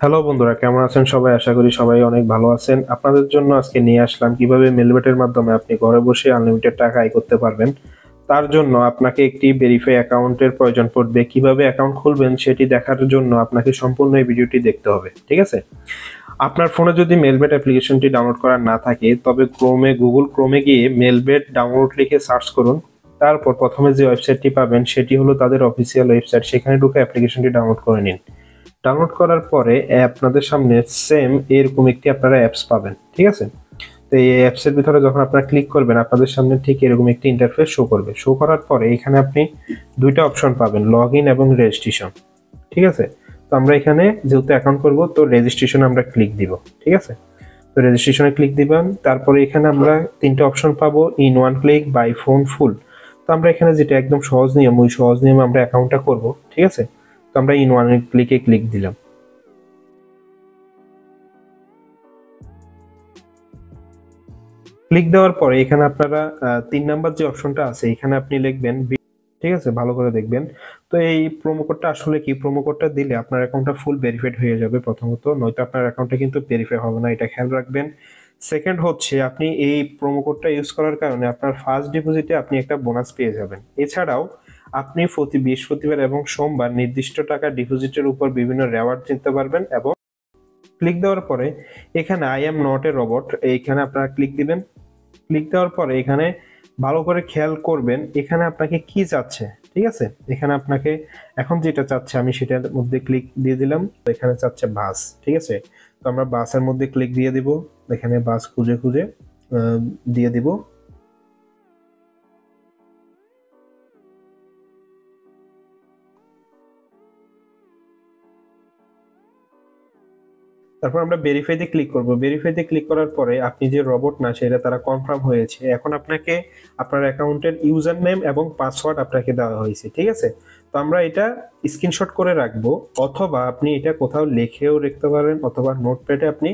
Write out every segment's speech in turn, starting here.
Hello বন্ধুরা, কেমন আছেন সবাই? আশা করি সবাই অনেক ভালো আছেন। আপনাদের জন্য আজকে নিয়ে আসলাম কিভাবে মেলবেটের মাধ্যমে আপনি ঘরে বসে আনলিমিটেড টাকা আয় করতে পারবেন। তার জন্য আপনাকে একটি ভেরিফাই অ্যাকাউন্টের প্রয়োজন পড়বে। কিভাবে অ্যাকাউন্ট খুলবেন সেটি দেখার জন্য আপনাকে সম্পূর্ণ এই ভিডিওটি দেখতে হবে, ঠিক আছে? আপনার ফোনে যদি মেলবেট অ্যাপ্লিকেশনটি ডাউনলোড করা না থাকে, তবে গুগল ক্রোমে গিয়ে মেলবেট ডাউনলোড লিখে সার্চ করুন। তারপর প্রথমে যে ওয়েবসাইটটি পাবেন সেটি হলো তাদের অফিসিয়াল ওয়েবসাইট। সেখানে ঢুকে অ্যাপ্লিকেশনটি ডাউনলোড করে নিন। ডাউনলোড করার পরে আপনাদের সামনে সেম এরকম একটি আপনারা অ্যাপস পাবেন, ঠিক আছে? তো এই অ্যাপস এর ভিতরে যখন আপনারা ক্লিক করবেন, আপনাদের সামনে ঠিক এরকম একটি ইন্টারফেস শো করবে। শো করার পরে এখানে আপনি দুইটা অপশন পাবেন, লগ ইন এবং রেজিস্ট্রেশন, ঠিক আছে? তো আমরা এখানে যেহেতু অ্যাকাউন্ট করব, তো রেজিস্ট্রেশন আমরা ক্লিক দিব, ঠিক আছে? তো রেজিস্ট্রেশনে ক্লিক দিবেন। তারপরে এখানে আমরা তিনটা অপশন পাবো, in one click, by phone, full. তো আমরা এখানে যেটা একদম সহজ নিয়ম, ওই সহজ নিয়মে আমরা অ্যাকাউন্টটা করব, ঠিক আছে? তো আমরা ইন ওয়ান ক্লিকে ক্লিক দিলাম। ক্লিক দেওয়ার পরে এখানে আপনারা ৩ নাম্বার যে অপশনটা আছে এখানে আপনি লিখবেন ঠিক আছে? ভালো করে দেখবেন। তো এই প্রোমো কোডটা আসলে কি? প্রোমো কোডটা দিলে আপনার অ্যাকাউন্টটা ফুল ভেরিফাইড হয়ে যাবে প্রথমত। নয়তো আপনার অ্যাকাউন্টটা কিন্তু ভেরিফাই হবে না, এটা খেয়াল রাখবেন। সেকেন্ড হচ্ছে, আপনি এই প্রোমো কোডটা ইউজ করার কারণে আপনার ফার্স্ট ডিপোজিটে আপনি একটা বোনাস পেয়ে যাবেন। এছাড়াও আপনি প্রতি বৃহস্পতিবার এবং সোমবার নির্দিষ্ট টাকা ডিপোজিটের উপর বিভিন্ন রেওয়ার্ড জিততে পারবেন। এবং ক্লিক দেওয়ার পরে এখানে I am not a robot, এইখানে আপনারা ক্লিক দিবেন। ক্লিক দেওয়ার পরে এখানে ভালো করে খেয়াল করবেন এখানে আপনাকে কি চাচ্ছে, ঠিক আছে? এখানে আপনাকে এখন যেটা চাচ্ছে আমি সেটার মধ্যে ক্লিক দিয়ে দিলাম। তো এখানে চাচ্ছে বাস, ঠিক আছে? তো আমরা বাসের মধ্যে ক্লিক দিয়ে দিব। এখানে বাস খুঁজে খুঁজে দিয়ে দিব। তারপর আমরা ভেরিফাইতে ক্লিক করব। ভেরিফাইতে ক্লিক করার পরে আপনি যে রোবট না সেটা তারা কনফার্ম হয়েছে। এখন আপনাকে আপনার অ্যাকাউন্টের ইউজার নেম এবং পাসওয়ার্ড আপনাকে দেওয়া হয়েছে, ঠিক আছে? তো আমরা এটা স্ক্রিনশট করে রাখবো, অথবা আপনি এটা কোথাও লিখেও রাখতে পারেন, অথবা নোটপ্যাডে আপনি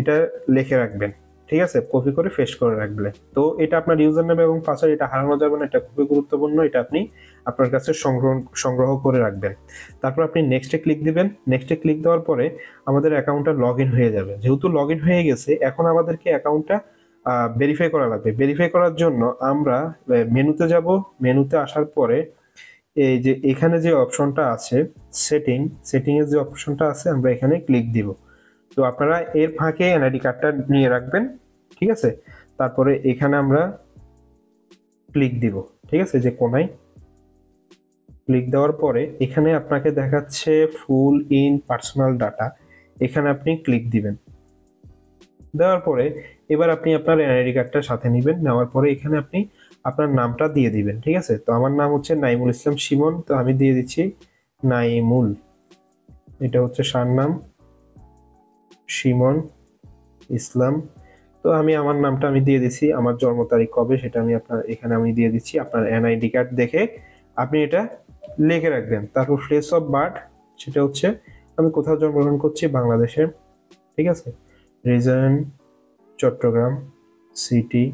এটা লিখে রাখবেন, ঠিক আছে? কপি করে পেস্ট করে রাখবেন। তো এটা আপনার ইউজার নেম এবং পাসওয়ার্ড, এটা হারানো যাবে না, এটা খুবই গুরুত্বপূর্ণ। এটা আপনি আপনার কাছে সংগ্রহ করে রাখবেন। তারপর আপনি নেক্সটে ক্লিক দিবেন। নেক্সটে ক্লিক দেওয়ার পরে আমাদের অ্যাকাউন্টটা লগ ইন হয়ে যাবে। যেহেতু লগ ইন হয়ে গেছে, এখন আমাদেরকে অ্যাকাউন্টটা ভেরিফাই করা লাগবে। ভেরিফাই করার জন্য আমরা মেনুতে যাব। মেনুতে আসার পরে এই যে এখানে যে অপশনটা আছে সেটিং এর যে অপশনটা আছে আমরা এখানে ক্লিক দিব। তো আপনারা এর ফাঁকে এনআইডি কার্ডটা নিয়ে রাখবেন, ঠিক আছে? তারপরে এখানে আমরা ক্লিক দিব, ঠিক আছে? যে কোনায় ক্লিক দেওয়ার পরে এখানে আপনাকে দেখাচ্ছে ফুল ইন পার্সোনাল ডাটা, এখানে আপনি ক্লিক দিবেন। দেওয়ার পরে এবার আপনি আপনার এনআইডি কার্ডটা সাথে নেবেন। নেওয়ার পরে এখানে আপনি আপনার নামটা দিয়ে দিবেন, ঠিক আছে? তো আমার নাম হচ্ছে নাইমুল ইসলাম শিমন, তো আমি দিয়ে দিচ্ছি নাইমুল। এটা হচ্ছে সারনাম, শিমন ইসলাম। তো আমি আমার নামটা আমি দিয়ে দিচ্ছি। আমার জন্ম তারিখ কবে সেটা আমি আপনার এখানে আমি দিয়ে দিচ্ছি। আপনার এনআইডি কার্ড দেখে আপনি এটা লিখে রাখবেন। তারপর প্লেস অফ বার্থ, সেটা হচ্ছে আমি কোথাও জন্মগ্রহণ করছি, বাংলাদেশে, ঠিক আছে? রিজন চট্টগ্রাম, সিটি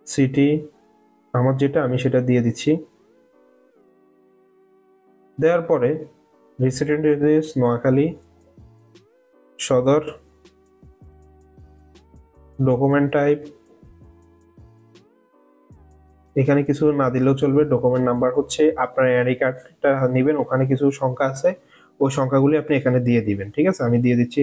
সিটি আমার যেটা আমি সেটা দিয়ে দিচ্ছি। দেওয়ার পরে রেসিডেন্ট এড্রেস নোয়াখালী সদর, ডকুমেন্ট টাইপ এখানে কিছু না দিলেও চলবে। ডকুমেন্ট নাম্বার হচ্ছে আপনার এনআইডি কার্ডটা নেবেন, ওখানে কিছু সংখ্যা আছে, ওই সংখ্যাগুলি আপনি এখানে দিয়ে দিবেন, ঠিক আছে? আমি দিয়ে দিচ্ছি।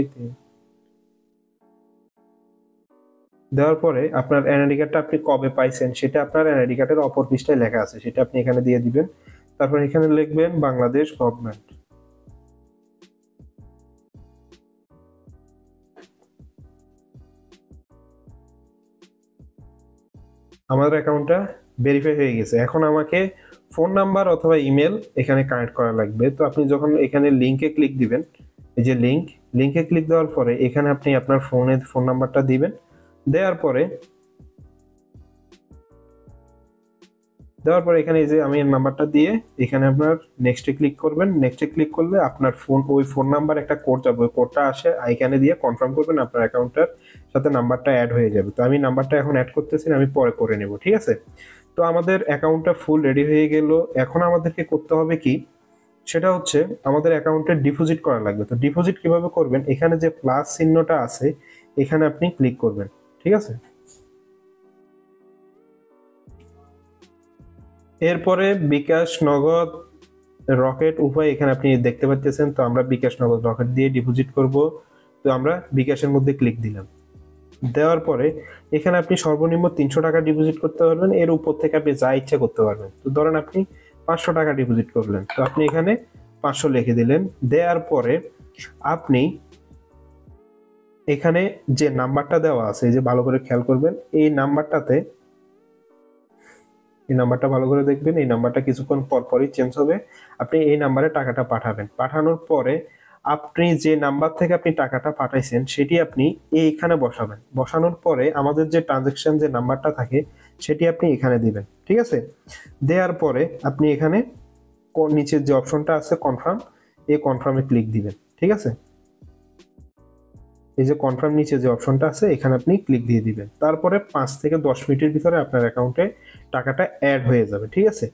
দেওয়ার পরে আপনার এনআইডি কার্ডটা আপনি কবে পাইছেন সেটা আপনার এনআইডি কার্ডের অপর পৃষ্ঠায় লেখা আছে, সেটা আপনি এখানে দিয়ে দিবেন। তারপর এখানে লিখবেন বাংলাদেশ গভর্নমেন্ট। আমাদের অ্যাকাউন্টটা ভেরিফাই হয়ে গেছে। এখন আমাকে ফোন নাম্বার অথবা ইমেল এখানে কানেক্ট করা লাগবে। তো আপনি যখন এখানে লিংকে ক্লিক দিবেন, এই যে লিংকে ক্লিক দেওয়ার পরে এখানে আপনি আপনার ফোন নাম্বারটা দিবেন। দেওয়ার পরে এখানে এই যে আমি নাম্বারটা দিয়ে এখানে আপনার নেক্সটে ক্লিক করবেন। নেক্সটে ক্লিক করলে আপনার ওই ফোন নাম্বার একটা কোড যাবে, ওই কোডটা আসে এখানে দিয়ে কনফার্ম করবেন, আপনার অ্যাকাউন্টটার সাথে নাম্বারটা অ্যাড হয়ে যাবে। তো আমি নাম্বারটা এখন অ্যাড করতেছি না, আমি পরে করে নেব, ঠিক আছে? তো আমাদের অ্যাকাউন্টটা ফুল রেডি হয়ে গেল। এখন আমাদেরকে করতে হবে কি, সেটা হচ্ছে আমাদের অ্যাকাউন্টে ডিপোজিট করা লাগবে। তো ডিপোজিট কিভাবে করবেন, এখানে যে প্লাস চিহ্নটা আছে এখানে আপনি ক্লিক করবেন, ঠিক আছে। এরপরে বিকাশ, নগদ, রকেট উভয় এখানে আপনি দেখতে পাচ্ছেন। তো আমরা বিকাশ, নগদ, রকেট দিয়ে ডিপোজিট করব। তো আমরা বিকাশের মধ্যে ক্লিক দিলাম। দেওয়ার পরে এখানে আপনি সর্বনিম্ন 300 টাকা ডিপোজিট করতে পারবেন, এর উপর থেকে আপনি যা ইচ্ছা করতে পারবেন। তো ধরেন আপনি 500 টাকা ডিপোজিট করলেন, তো আপনি এখানে 500 লিখে দিলেন। দেওয়ার পরে আপনি এখানে যে নাম্বারটা দেওয়া আছে, এই যে ভালো করে খেয়াল করবেন, এই নাম্বারটাতে, এই নাম্বারটা ভালো করে দেখবেন, এই নাম্বারটা কিছুক্ষণ পর পরই চেঞ্জ হবে। আপনি এই নাম্বারে টাকাটা পাঠাবেন। পাঠানোর পরে আপনি যে নাম্বার থেকে আপনি টাকাটা পাঠাইছেন সেটি আপনি এইখানে বসাবেন। বসানোর পরে আমাদের যে ট্রানজেকশন যে নাম্বারটা থাকে সেটি আপনি এখানে দিবেন, ঠিক আছে। দেওয়ার পরে আপনি এখানে নিচের যে অপশনটা আছে কনফার্ম, এই কনফার্মে ক্লিক দিবেন, ঠিক আছে। এই যে কনফার্ম নিচে যে অপশনটা আছে এখানে আপনি ক্লিক দিয়ে দিবেন। তারপরে 5 থেকে 10 মিনিটের ভিতরে আপনার অ্যাকাউন্টে টাকাটা অ্যাড হয়ে যাবে, ঠিক আছে।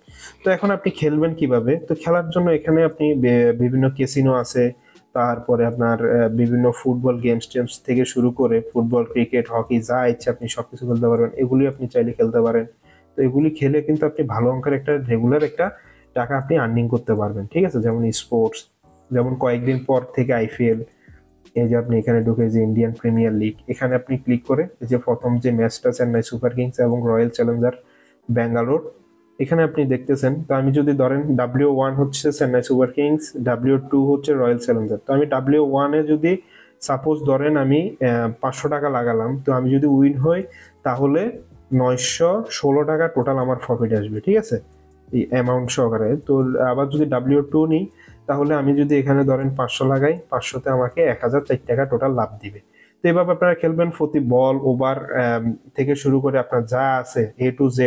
তো এখন আপনি খেলবেন কিভাবে, তো খেলার জন্য এখানে আপনি বিভিন্ন ক্যাসিনো আছে, তারপরে আপনার বিভিন্ন ফুটবল গেমস টেমস থেকে শুরু করে ফুটবল, ক্রিকেট, হকি যা ইচ্ছা আপনি সবকিছু খেলতে পারবেন। এগুলি আপনি চাইলে খেলতে পারেন। তো এগুলি খেলে কিন্তু আপনি ভালো অঙ্কের একটা রেগুলার একটা টাকা আপনি আর্নিং করতে পারবেন, ঠিক আছে। যেমন স্পোর্টস, যেমন কয়েকদিন পর থেকে আইপিএল, এই যে আপনি এখানে ঢুকে যে ইন্ডিয়ান প্রিমিয়ার লিগ, এখানে আপনি ক্লিক করে এই যে প্রথম যে ম্যাচটা চেন্নাই সুপার কিংস এবং রয়্যাল চ্যালেঞ্জার ব্যাঙ্গালোর, এখানে আপনি দেখতেছেন। তো আমি যদি ধরেন W1 হচ্ছে চেন্নাই সুপার কিংস, W2 হচ্ছে রয়্যাল চ্যালেঞ্জার। তো আমি W1 এ যদি সাপোজ ধরেন আমি 500 টাকা লাগালাম, তো আমি যদি উইন হই তাহলে 916 টাকা টোটাল আমার প্রফিট আসবে, ঠিক আছে, এই অ্যামাউন্ট সহকারে। তো আবার যদি W2 নিই তাহলে আমি যদি এখানে ধরেন 500 লাগাই, 500তে আমাকে 1004 টাকা টোটাল লাভ দিবে। তো এইভাবে আপনারা খেলবেন। প্রতি বল, ওভার থেকে শুরু করে আপনার যা আছে A to Z,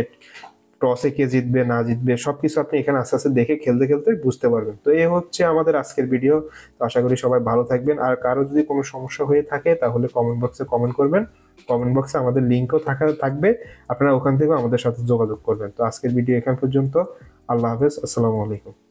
টসে কে জিতবে না জিতবে সবকিছু আপনি এখানে আস্তে আস্তে দেখে খেলতে খেলতে বুঝতে পারবেন। তো এই হচ্ছে আমাদের আজকের ভিডিও। তো আশা করি সবাই ভালো থাকবেন। আর কারো যদি কোনো সমস্যা হয়ে থাকে তাহলে কমেন্ট বক্সে কমেন্ট করবেন। কমেন্ট বক্সে আমাদের লিঙ্কও থাকবে, আপনারা ওখান থেকেও আমাদের সাথে যোগাযোগ করবেন। তো আজকের ভিডিও এখান পর্যন্ত। আল্লাহ হাফেজ, আসসালামু আলাইকুম।